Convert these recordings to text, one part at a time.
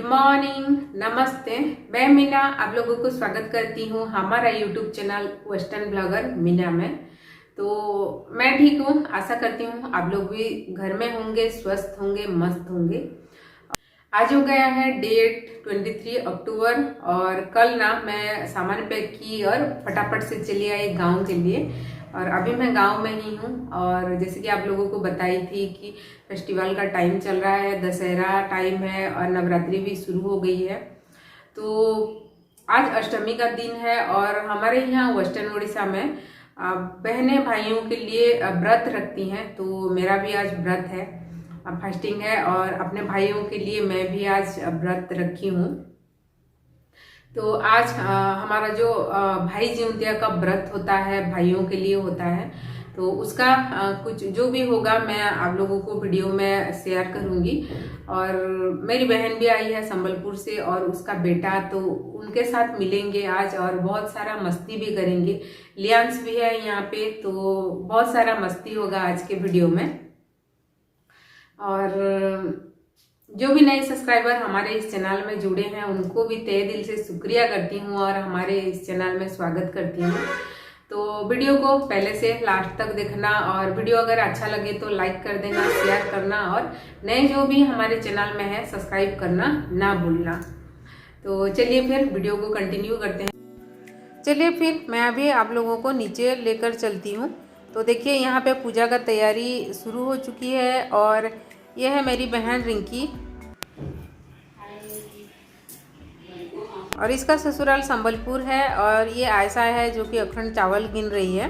Morning, नमस्ते। मैं मीना आप लोगों को स्वागत करती हूँ हमारा YouTube channel western blogger Meena में। तो मैं ठीक हूँ, आशा करती हूँ आप लोग भी घर में होंगे, स्वस्थ होंगे, मस्त होंगे। आज हो गया है डेट 23 अक्टूबर और कल ना मैं सामान पैक की और फटाफट से चली आई गांव के लिए। और अभी मैं गांव में ही हूँ और जैसे कि आप लोगों को बताई थी कि फेस्टिवल का टाइम चल रहा है, दशहरा टाइम है और नवरात्रि भी शुरू हो गई है। तो आज अष्टमी का दिन है और हमारे यहाँ वेस्टर्न उड़ीसा में बहनें भाइयों के लिए व्रत रखती हैं। तो मेरा भी आज व्रत है, फास्टिंग है और अपने भाइयों के लिए मैं भी आज व्रत रखी हूँ। तो आज हमारा जो भाई जिउंतिया का व्रत होता है, भाइयों के लिए होता है, तो उसका कुछ जो भी होगा मैं आप लोगों को वीडियो में शेयर करूंगी। और मेरी बहन भी आई है संबलपुर से और उसका बेटा, तो उनके साथ मिलेंगे आज और बहुत सारा मस्ती भी करेंगे। लियांस भी है यहाँ पे, तो बहुत सारा मस्ती होगा आज के वीडियो में। और जो भी नए सब्सक्राइबर हमारे इस चैनल में जुड़े हैं उनको भी तहे दिल से शुक्रिया करती हूँ और हमारे इस चैनल में स्वागत करती हूँ। तो वीडियो को पहले से लास्ट तक देखना और वीडियो अगर अच्छा लगे तो लाइक कर देना, शेयर करना और नए जो भी हमारे चैनल में है सब्सक्राइब करना ना भूलना। तो चलिए फिर वीडियो को कंटिन्यू करते हैं। चलिए फिर मैं अभी आप लोगों को नीचे लेकर चलती हूँ। तो देखिए यहाँ पे पूजा का तैयारी शुरू हो चुकी है और यह है मेरी बहन रिंकी और इसका ससुराल संबलपुर है और ये आयशा है जो कि अखंड चावल गिन रही है।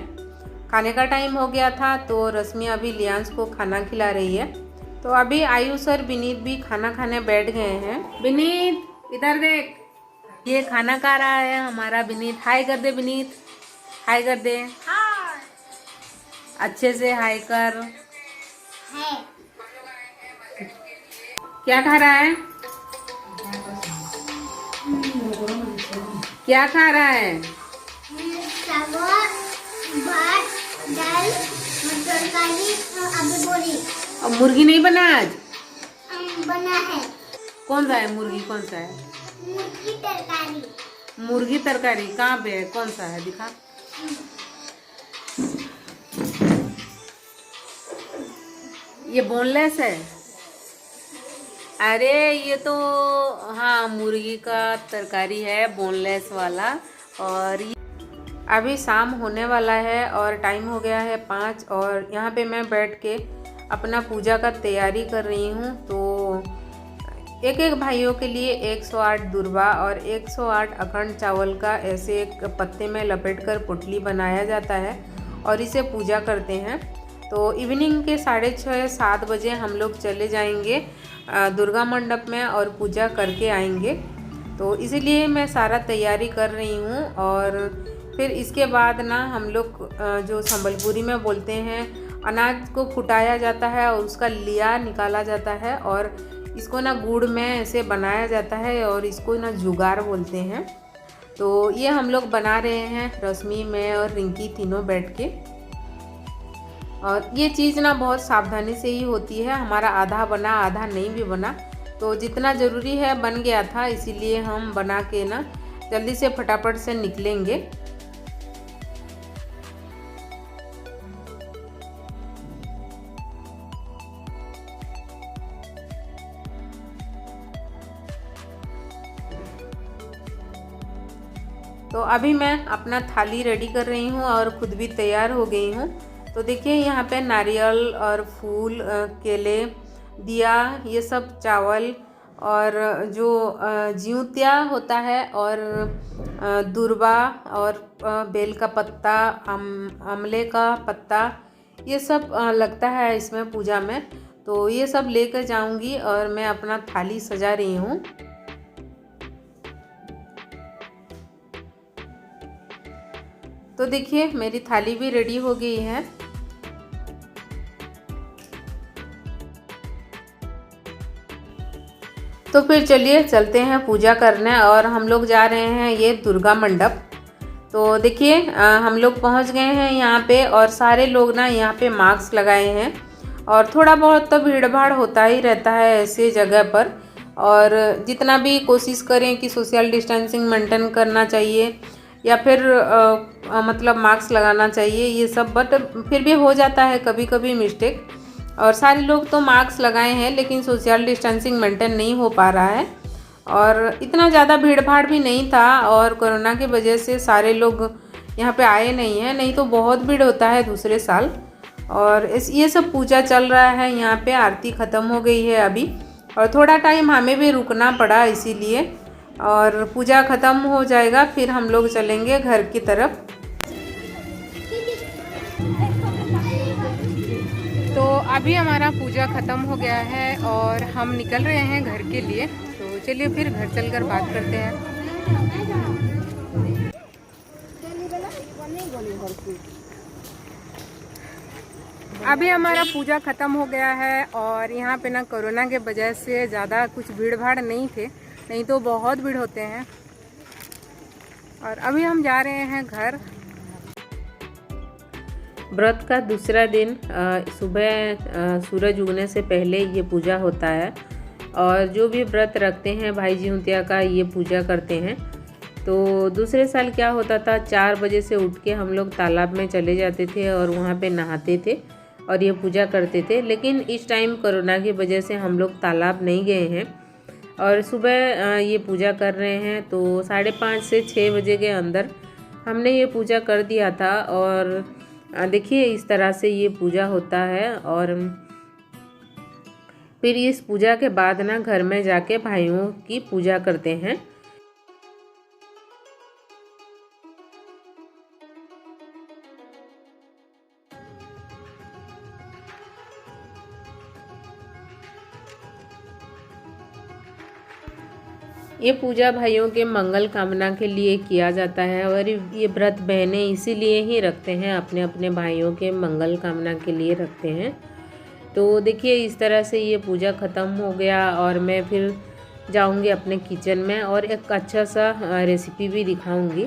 खाने का टाइम हो गया था तो रश्मि अभी लियांस को खाना खिला रही है। तो अभी आयुष और विनीत भी खाना खाने बैठ गए हैं। विनीत इधर देख, ये खाना खा रहा है हमारा विनीत। हाय कर दे विनीत, हाय कर दे, अच्छे से हाय कर। क्या खा रहा है, क्या खा रहा है? दाल, तरकारी, अभी बोरी। और मुर्गी नहीं बना आज? बना है। कौन सा है मुर्गी, कौन सा है? मुर्गी तरकारी। मुर्गी तरकारी कहाँ पे है, कौन सा है, दिखा। ये बोनलेस है? अरे ये तो हाँ मुर्गी का तरकारी है, बोनलेस वाला। और ये अभी शाम होने वाला है और टाइम हो गया है 5 और यहाँ पे मैं बैठ के अपना पूजा का तैयारी कर रही हूँ। तो एक एक भाइयों के लिए 108 दुर्वा और 108 अखंड चावल का ऐसे एक पत्ते में लपेटकर पोटली बनाया जाता है और इसे पूजा करते हैं। तो इवनिंग के 6:30-7 बजे हम लोग चले जाएंगे दुर्गा मंडप में और पूजा करके आएंगे। तो इसीलिए मैं सारा तैयारी कर रही हूँ। और फिर इसके बाद ना हम लोग जो संबलपुरी में बोलते हैं, अनाज को फुटाया जाता है और उसका लिया निकाला जाता है और इसको ना गुड़ में ऐसे बनाया जाता है और इसको ना जुगार बोलते हैं। तो ये हम लोग बना रहे हैं, रश्मि, मैं और रिंकी तीनों बैठ के। और ये चीज़ ना बहुत सावधानी से ही होती है, हमारा आधा बना आधा नहीं भी बना। तो जितना ज़रूरी है बन गया था, इसीलिए हम बना के ना जल्दी से फटाफट से निकलेंगे। तो अभी मैं अपना थाली रेडी कर रही हूँ और खुद भी तैयार हो गई हूँ। तो देखिए यहाँ पे नारियल और फूल, केले, दिया, ये सब चावल और जो जिउतिया होता है और दुर्वा और बेल का पत्ता, आंवले का पत्ता, ये सब लगता है इसमें पूजा में। तो ये सब लेकर जाऊंगी और मैं अपना थाली सजा रही हूँ। तो देखिए मेरी थाली भी रेडी हो गई है। तो फिर चलिए चलते हैं पूजा करने और हम लोग जा रहे हैं ये दुर्गा मंडप। तो देखिए हम लोग पहुंच गए हैं यहाँ पे और सारे लोग ना यहाँ पे मास्क लगाए हैं और थोड़ा बहुत तो भीड़ भाड़ होता ही रहता है ऐसे जगह पर। और जितना भी कोशिश करें कि सोशल डिस्टेंसिंग मेंटेन करना चाहिए या फिर मतलब मास्क लगाना चाहिए ये सब, बट फिर भी हो जाता है कभी कभी मिस्टेक। और सारे लोग तो मास्क लगाए हैं लेकिन सोशल डिस्टेंसिंग मेंटेन नहीं हो पा रहा है। और इतना ज़्यादा भीड़ भाड़ भी नहीं था और कोरोना की वजह से सारे लोग यहाँ पे आए नहीं हैं, नहीं तो बहुत भीड़ होता है दूसरे साल। और ये सब पूजा चल रहा है यहाँ पे, आरती ख़त्म हो गई है अभी और थोड़ा टाइम हमें भी रुकना पड़ा इसीलिए, और पूजा ख़त्म हो जाएगा फिर हम लोग चलेंगे घर की तरफ। तो अभी हमारा पूजा ख़त्म हो गया है और हम निकल रहे हैं घर के लिए। तो चलिए फिर घर चलकर बात करते हैं। अभी हमारा पूजा ख़त्म हो गया है और यहाँ पे ना कोरोना के वजह से ज़्यादा कुछ भीड़ भाड़ नहीं थे, नहीं तो बहुत भीड़ होते हैं। और अभी हम जा रहे हैं घर। व्रत का दूसरा दिन सुबह सूरज उगने से पहले ये पूजा होता है और जो भी व्रत रखते हैं भाई जिउतिया का ये पूजा करते हैं। तो दूसरे साल क्या होता था, 4 बजे से उठ के हम लोग तालाब में चले जाते थे और वहाँ पे नहाते थे और ये पूजा करते थे। लेकिन इस टाइम कोरोना की वजह से हम लोग तालाब नहीं गए हैं और सुबह ये पूजा कर रहे हैं। तो 5:30 से 6 बजे के अंदर हमने ये पूजा कर दिया था। और देखिए इस तरह से ये पूजा होता है। और फिर इस पूजा के बाद ना घर में जाके भाइयों की पूजा करते हैं। ये पूजा भाइयों के मंगल कामना के लिए किया जाता है और ये व्रत बहनें इसीलिए ही रखते हैं, अपने अपने भाइयों के मंगल कामना के लिए रखते हैं। तो देखिए इस तरह से ये पूजा ख़त्म हो गया और मैं फिर जाऊंगी अपने किचन में और एक अच्छा सा रेसिपी भी दिखाऊंगी।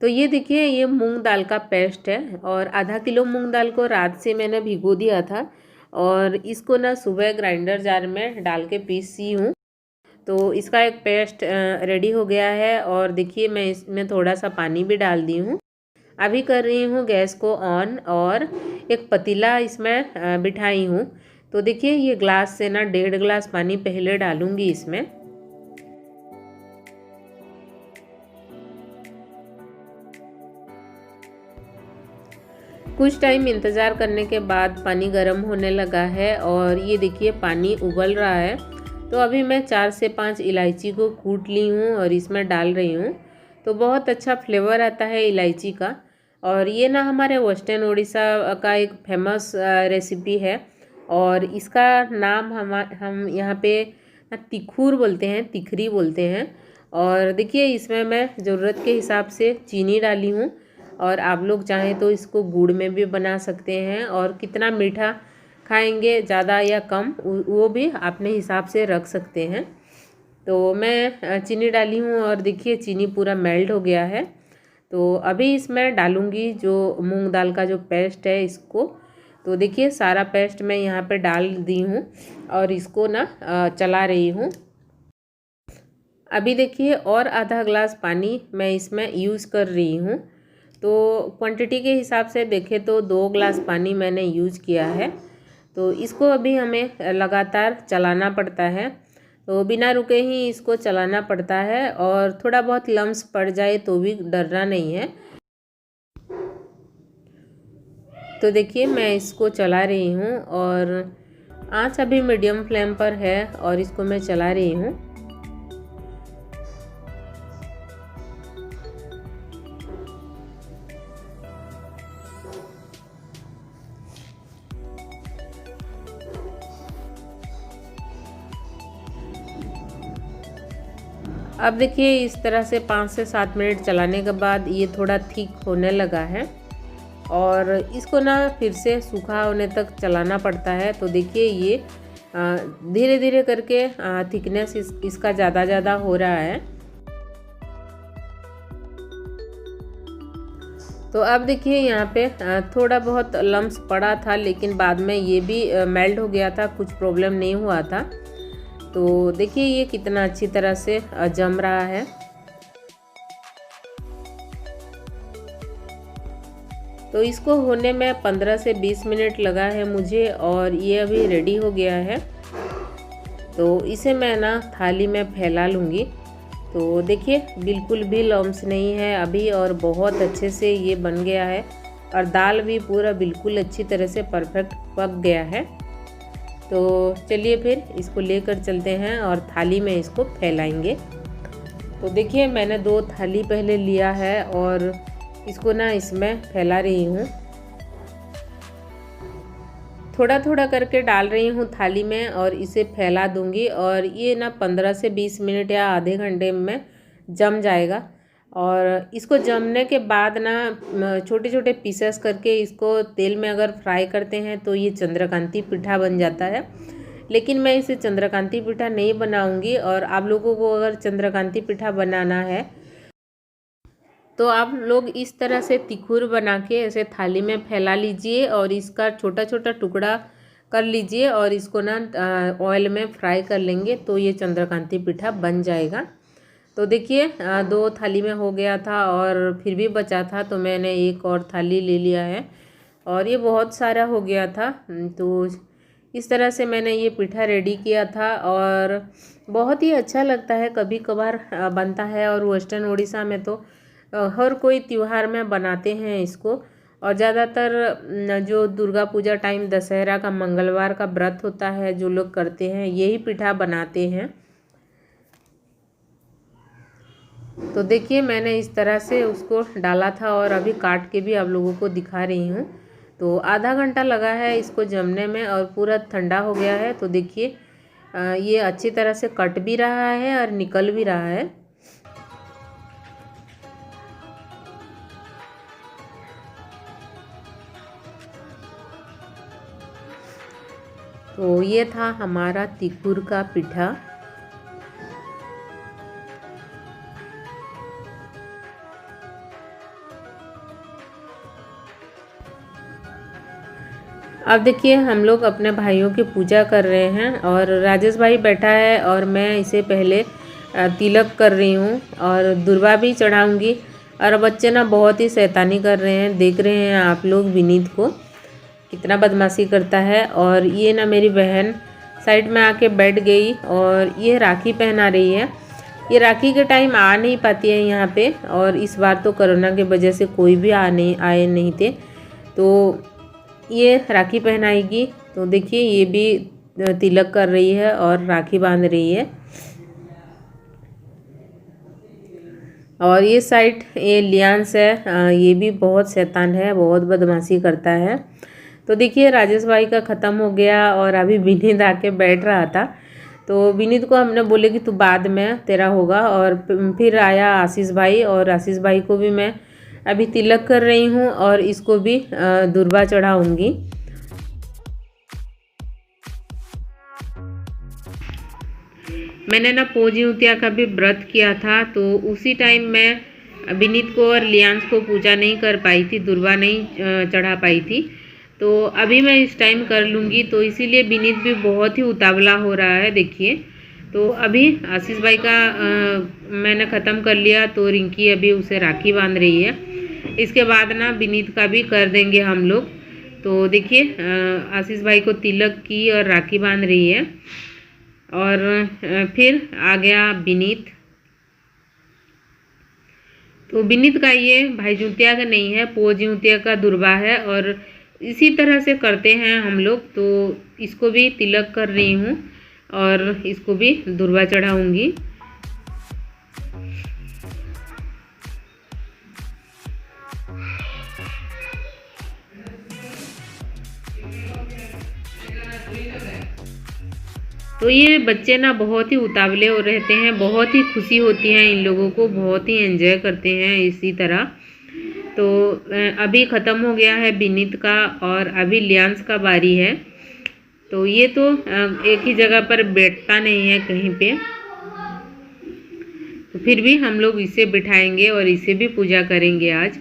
तो ये देखिए ये मूंग दाल का पेस्ट है और आधा किलो मूंग दाल को रात से मैंने भिगो दिया था और इसको ना सुबह ग्राइंडर जार में डाल के पीसी हूँ। तो इसका एक पेस्ट रेडी हो गया है और देखिए मैं इसमें थोड़ा सा पानी भी डाल दी हूँ। अभी कर रही हूँ गैस को ऑन और एक पतीला इसमें बिठाई हूँ। तो देखिए ये ग्लास से ना 1.5 गिलास पानी पहले डालूँगी इसमें। कुछ टाइम इंतज़ार करने के बाद पानी गर्म होने लगा है और ये देखिए पानी उबल रहा है। तो अभी मैं 4 से 5 इलायची को कूट ली हूँ और इसमें डाल रही हूँ। तो बहुत अच्छा फ्लेवर आता है इलायची का। और ये ना हमारे वेस्टर्न उड़ीसा का एक फेमस रेसिपी है और इसका नाम हम यहाँ पे तिखूर बोलते हैं, तिखरी बोलते हैं। और देखिए इसमें मैं ज़रूरत के हिसाब से चीनी डाली हूँ और आप लोग चाहें तो इसको गुड़ में भी बना सकते हैं और कितना मीठा खाएंगे, ज़्यादा या कम, वो भी अपने हिसाब से रख सकते हैं। तो मैं चीनी डाली हूँ और देखिए चीनी पूरा मेल्ट हो गया है। तो अभी इसमें डालूँगी जो मूंग दाल का जो पेस्ट है इसको। तो देखिए सारा पेस्ट मैं यहाँ पे डाल दी हूँ और इसको ना चला रही हूँ। अभी देखिए और आधा ग्लास पानी मैं इसमें यूज़ कर रही हूँ। तो क्वांटिटी के हिसाब से देखें तो 2 ग्लास पानी मैंने यूज़ किया है। तो इसको अभी हमें लगातार चलाना पड़ता है, तो बिना रुके ही इसको चलाना पड़ता है और थोड़ा बहुत लम्स पड़ जाए तो भी डरना नहीं है। तो देखिए मैं इसको चला रही हूँ और आंच अभी मीडियम फ्लेम पर है और इसको मैं चला रही हूँ। अब देखिए इस तरह से 5 से 7 मिनट चलाने के बाद ये थोड़ा थिक होने लगा है और इसको ना फिर से सूखा होने तक चलाना पड़ता है। तो देखिए ये धीरे धीरे करके थिकनेस इसका ज़्यादा हो रहा है। तो अब देखिए यहाँ पे थोड़ा बहुत लम्स पड़ा था लेकिन बाद में ये भी मेल्ट हो गया था, कुछ प्रॉब्लम नहीं हुआ था। तो देखिए ये कितना अच्छी तरह से जम रहा है। तो इसको होने में 15 से 20 मिनट लगा है मुझे और ये अभी रेडी हो गया है। तो इसे मैं ना थाली में फैला लूँगी। तो देखिए बिल्कुल भी लम्स नहीं है अभी और बहुत अच्छे से ये बन गया है और दाल भी पूरा बिल्कुल अच्छी तरह से परफेक्ट पक गया है। तो चलिए फिर इसको लेकर चलते हैं और थाली में इसको फैलाएंगे। तो देखिए मैंने 2 थाली पहले लिया है और इसको ना इसमें फैला रही हूँ। थोड़ा थोड़ा करके डाल रही हूँ थाली में और इसे फैला दूँगी और ये ना 15 से 20 मिनट या आधे घंटे में जम जाएगा। और इसको जमने के बाद ना छोटे छोटे पीसेस करके इसको तेल में अगर फ्राई करते हैं तो ये चंद्रकांती पिठा बन जाता है। लेकिन मैं इसे चंद्रकांती पिठा नहीं बनाऊंगी और आप लोगों को अगर चंद्रकांती पिठा बनाना है तो आप लोग इस तरह से तिखुर बना के ऐसे थाली में फैला लीजिए और इसका छोटा छोटा टुकड़ा कर लीजिए और इसको ना ऑयल में फ्राई कर लेंगे तो ये चंद्रकांती पिठा बन जाएगा। तो देखिए 2 थाली में हो गया था और फिर भी बचा था तो मैंने एक और थाली ले लिया है और ये बहुत सारा हो गया था। तो इस तरह से मैंने ये पिठा रेडी किया था और बहुत ही अच्छा लगता है, कभी कभार बनता है। और वेस्टर्न उड़ीसा में तो हर कोई त्यौहार में बनाते हैं इसको और ज़्यादातर जो दुर्गा पूजा टाइम दशहरा का मंगलवार का व्रत होता है जो लोग करते हैं यही पिठा बनाते हैं। तो देखिए मैंने इस तरह से उसको डाला था और अभी काट के भी आप लोगों को दिखा रही हूँ। तो आधा घंटा लगा है इसको जमने में और पूरा ठंडा हो गया है। तो देखिए ये अच्छी तरह से कट भी रहा है और निकल भी रहा है। तो ये था हमारा तिकुर का पिठा। अब देखिए हम लोग अपने भाइयों की पूजा कर रहे हैं और राजेश भाई बैठा है और मैं इसे पहले तिलक कर रही हूँ और दुर्वा भी चढ़ाऊँगी। और बच्चे ना बहुत ही शैतानी कर रहे हैं, देख रहे हैं आप लोग विनीत को कितना बदमाशी करता है। और ये ना मेरी बहन साइड में आके बैठ गई और ये राखी पहना रही है। ये राखी के टाइम आ नहीं पाती है यहाँ पे और इस बार तो कोरोना की वजह से कोई भी आए नहीं थे तो ये राखी पहनाएगी। तो देखिए ये भी तिलक कर रही है और राखी बांध रही है। और ये साइड ये लियांस है, ये भी बहुत शैतान है, बहुत बदमाशी करता है। तो देखिए राजेश भाई का ख़त्म हो गया और अभी विनीत आके बैठ रहा था। तो विनीत को हमने बोले कि तू बाद में तेरा होगा। और फिर आया आशीष भाई और आशीष भाई को भी मैं अभी तिलक कर रही हूँ और इसको भी दुर्वा चढ़ाऊँगी। मैंने ना पोजिउतिया का भी व्रत किया था तो उसी टाइम मैं विनीत को और लियांस को पूजा नहीं कर पाई थी, दुर्वा नहीं चढ़ा पाई थी। तो अभी मैं इस टाइम कर लूँगी। तो इसीलिए विनीत भी बहुत ही उतावला हो रहा है। देखिए तो अभी आशीष भाई का मैंने ख़त्म कर लिया तो रिंकी अभी उसे राखी बांध रही है। इसके बाद ना विनीत का भी कर देंगे हम लोग। तो देखिए आशीष भाई को तिलक की और राखी बांध रही है और फिर आ गया विनीत। तो विनीत का ये भाई जूतिया का नहीं है, पोजिउतिया का दुर्वा है और इसी तरह से करते हैं हम लोग। तो इसको भी तिलक कर रही हूँ और इसको भी दुर्वा चढ़ाऊँगी। तो ये बच्चे ना बहुत ही उतावले हो रहते हैं, बहुत ही खुशी होती है इन लोगों को, बहुत ही एंजॉय करते हैं इसी तरह। तो अभी ख़त्म हो गया है विनीत का और अभी लियांस का बारी है। तो ये तो एक ही जगह पर बैठता नहीं है कहीं पे, तो फिर भी हम लोग इसे बिठाएंगे और इसे भी पूजा करेंगे आज।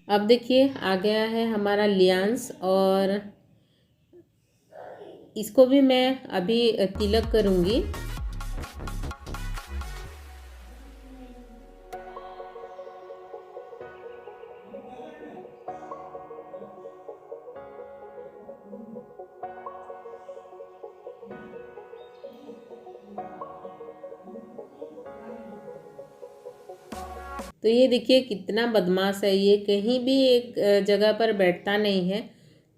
अब देखिए आ गया है हमारा लियांस, और इसको भी मैं अभी तिलक करूँगी। तो ये देखिए कितना बदमाश है, ये कहीं भी एक जगह पर बैठता नहीं है।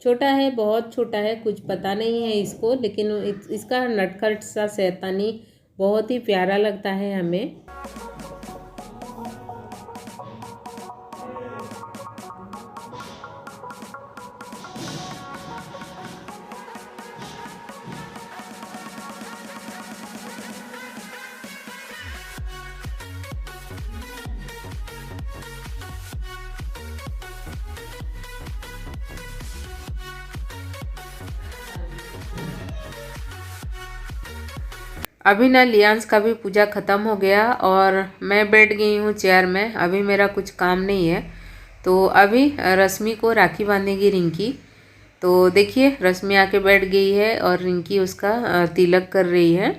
छोटा है, बहुत छोटा है, कुछ पता नहीं है इसको, लेकिन इसका नटखट सा शैतानी बहुत ही प्यारा लगता है हमें। अभी ना लियांस का भी पूजा ख़त्म हो गया और मैं बैठ गई हूँ चेयर में। अभी मेरा कुछ काम नहीं है, तो अभी रश्मि को राखी बांधेगी रिंकी। तो देखिए रश्मि आके बैठ गई है और रिंकी उसका तिलक कर रही है,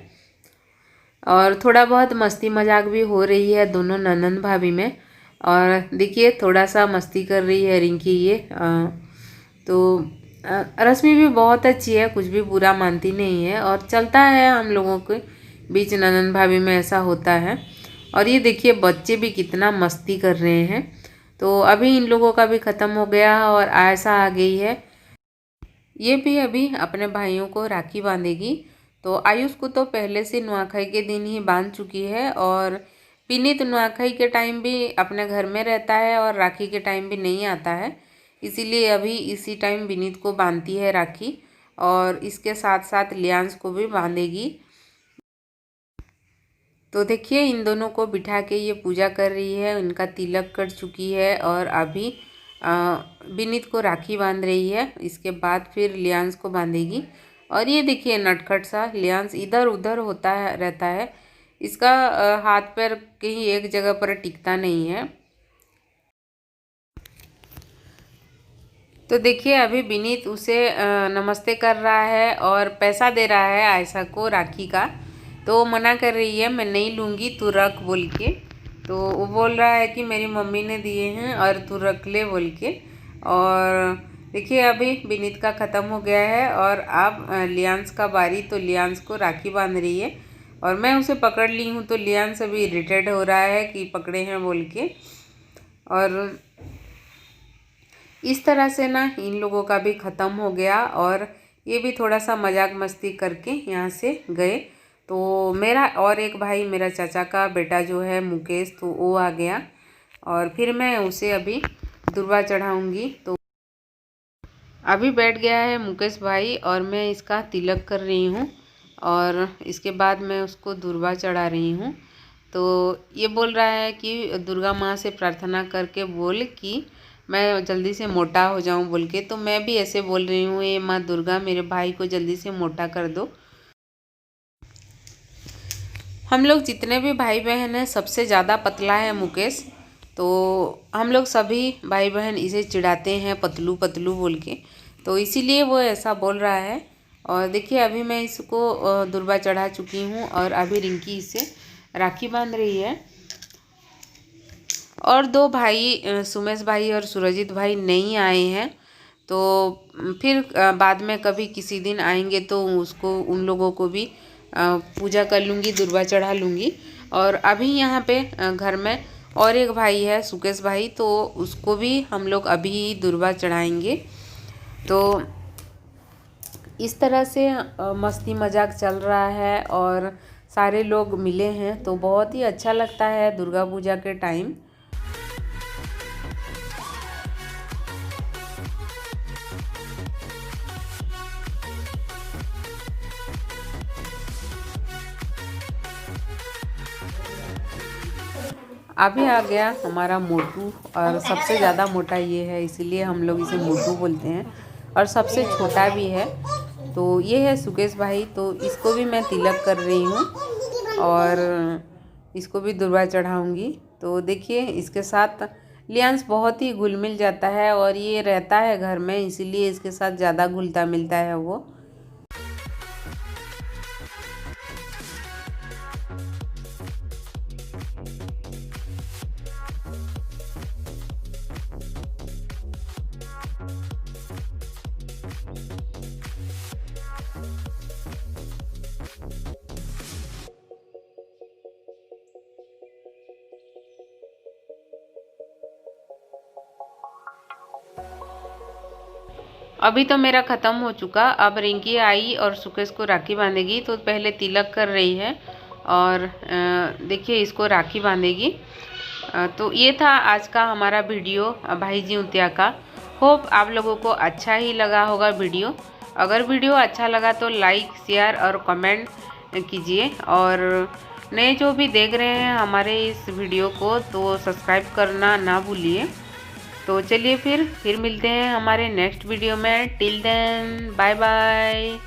और थोड़ा बहुत मस्ती मजाक भी हो रही है दोनों ननंद भाभी में। और देखिए थोड़ा सा मस्ती कर रही है रिंकी ये। तो रश्मि भी बहुत अच्छी है, कुछ भी बुरा मानती नहीं है, और चलता है हम लोगों के बीच, ननंद भाभी में ऐसा होता है। और ये देखिए बच्चे भी कितना मस्ती कर रहे हैं। तो अभी इन लोगों का भी ख़त्म हो गया और आयशा आ गई है, ये भी अभी अपने भाइयों को राखी बांधेगी। तो आयुष को तो पहले से नुआखाई के दिन ही बांध चुकी है, और विनीत नुआखाई के टाइम भी अपने घर में रहता है और राखी के टाइम भी नहीं आता है, इसीलिए अभी इसी टाइम विनीत को बांधती है राखी, और इसके साथ साथ लियांस को भी बांधेगी। तो देखिए इन दोनों को बिठा के ये पूजा कर रही है, उनका तिलक कर चुकी है, और अभी विनीत को राखी बांध रही है, इसके बाद फिर लियांस को बांधेगी। और ये देखिए नटखट सा लियांस इधर उधर होता रहता है, इसका हाथ पैर कहीं एक जगह पर टिकता नहीं है। तो देखिए अभी विनीत उसे नमस्ते कर रहा है और पैसा दे रहा है आयशा को राखी का, तो मना कर रही है, मैं नहीं लूँगी, तू रख बोल के। तो वो बोल रहा है कि मेरी मम्मी ने दिए हैं और तू रख ले बोल के। और देखिए अभी विनीत का ख़त्म हो गया है और अब लियांस का बारी, तो लियांस को राखी बांध रही है, और मैं उसे पकड़ ली हूँ, तो लियांस अभी इरिटेट हो रहा है कि पकड़े हैं बोल के। और इस तरह से ना इन लोगों का भी ख़त्म हो गया, और ये भी थोड़ा सा मजाक मस्ती करके यहाँ से गए। तो मेरा और एक भाई, मेरा चाचा का बेटा जो है मुकेश, तो वो आ गया, और फिर मैं उसे अभी दुर्वा चढ़ाऊँगी। तो अभी बैठ गया है मुकेश भाई और मैं इसका तिलक कर रही हूँ, और इसके बाद मैं उसको दुर्वा चढ़ा रही हूँ। तो ये बोल रहा है कि दुर्गा माँ से प्रार्थना करके बोल कि मैं जल्दी से मोटा हो जाऊं बोल के। तो मैं भी ऐसे बोल रही हूँ, ये माँ दुर्गा मेरे भाई को जल्दी से मोटा कर दो। हम लोग जितने भी भाई बहन हैं सबसे ज़्यादा पतला है मुकेश, तो हम लोग सभी भाई बहन इसे चिढ़ाते हैं पतलू पतलू बोल के, तो इसीलिए वो ऐसा बोल रहा है। और देखिए अभी मैं इसको दुर्वा चढ़ा चुकी हूँ, और अभी रिंकी इसे राखी बांध रही है। और दो भाई सुमेश भाई और सुरजीत भाई नहीं आए हैं, तो फिर बाद में कभी किसी दिन आएंगे तो उसको उन लोगों को भी पूजा कर लूँगी, दुर्वा चढ़ा लूँगी। और अभी यहाँ पे घर में और एक भाई है सुकेश भाई, तो उसको भी हम लोग अभी दुर्वा चढ़ाएंगे। तो इस तरह से मस्ती मजाक चल रहा है और सारे लोग मिले हैं, तो बहुत ही अच्छा लगता है दुर्गा पूजा के टाइम। अभी आ गया हमारा मोटू, और सबसे ज़्यादा मोटा ये है, इसीलिए हम लोग इसे मोटू बोलते हैं, और सबसे छोटा भी है। तो ये है सुकेश भाई, तो इसको भी मैं तिलक कर रही हूँ और इसको भी दुर्वा चढ़ाऊँगी। तो देखिए इसके साथ लियांस बहुत ही घुल मिल जाता है और ये रहता है घर में, इसीलिए इसके साथ ज़्यादा घुलता मिलता है वो। अभी तो मेरा ख़त्म हो चुका। अब रिंकी आई और सुकेश को राखी बांधेगी। तो पहले तिलक कर रही है और देखिए इसको राखी बांधेगी। तो ये था आज का हमारा वीडियो भाई जीउतिया का। होप आप लोगों को अच्छा ही लगा होगा वीडियो। अगर वीडियो अच्छा लगा तो लाइक शेयर और कमेंट कीजिए, और नए जो भी देख रहे हैं हमारे इस वीडियो को तो सब्सक्राइब करना ना भूलिए। तो चलिए फिर मिलते हैं हमारे नेक्स्ट वीडियो में। Till then bye bye.